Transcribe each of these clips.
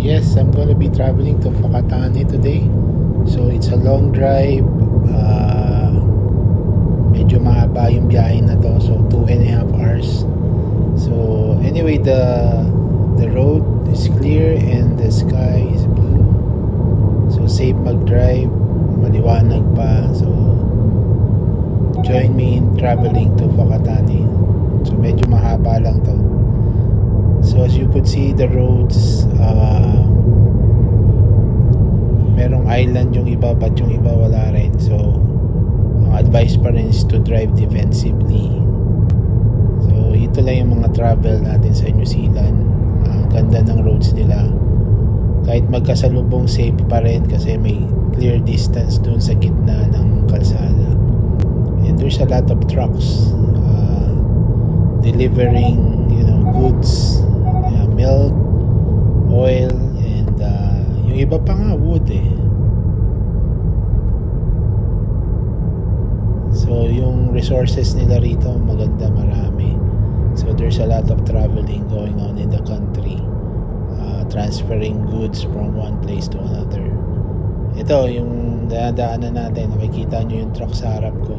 Yes, I'm gonna be traveling to Whakatane today. So it's a long drive. Medyo mahaba yung biyahe na to. So 2.5 hours. So anyway, the road is clear and the sky is blue. So safe mag-drive. Maliwanag pa. So join me in traveling to Whakatane. So medyo mahaba lang to. So as you could see, the roads, merong island yung iba but yung iba wala rin. So ang advice pa rin is to drive defensively. So ito lang yung mga travel natin sa New Zealand. Ganda ng roads nila. Kahit magkasalubong, safe pa rin kasi may clear distance dun sa gitna ng kalsada. And there's a lot of trucks delivering goods, milk, oil, and yung iba pa nga wood So yung resources nila rito maganda, marami. So there's a lot of traveling going on in the country, transferring goods from one place to another. Ito yung dadaanan natin, nakikita nyo yung truck sa harap ko,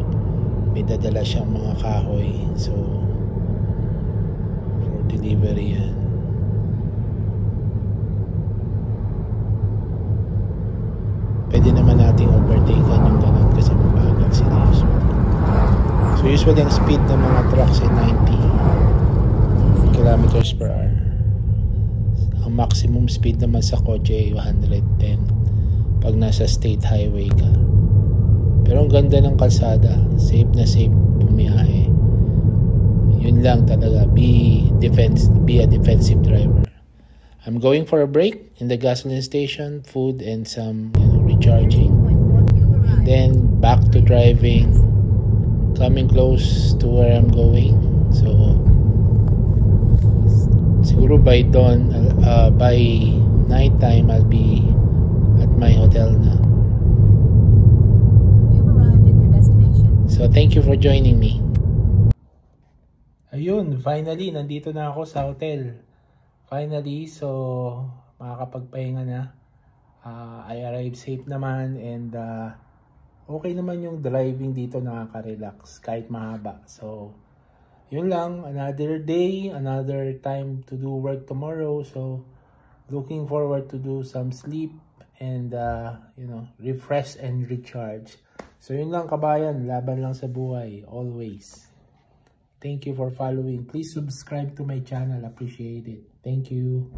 may dadala siyang mga kahoy. So for delivery yan. Pwede naman nating overtaken yung ganun kasi mabagal sila usually. So usually ang speed ng mga trucks ay 90 kilometers per hour. Ang maximum speed naman sa kotse ay 110 pag nasa state highway ka. Pero ang ganda ng kalsada, safe na safe bumiyahe. Yun lang talaga, be a defensive driver. I'm going for a break in the gasoline station, food and some recharging, and then back to driving, coming close to where I'm going. So siguro by dawn, by night time, I'll be at my hotel na. You've arrived at your destination. So thank you for joining me. Ayun, finally nandito na ako sa hotel. Finally, so makakapagpahinga na. I arrived safe naman and okay naman yung driving dito, nakaka-relax kahit mahaba. So yun lang, another day, another time to do work tomorrow. So looking forward to do some sleep and refresh and recharge. So yun lang kabayan, laban lang sa buhay always. Thank you for following. Please subscribe to my channel. Appreciate it. Thank you.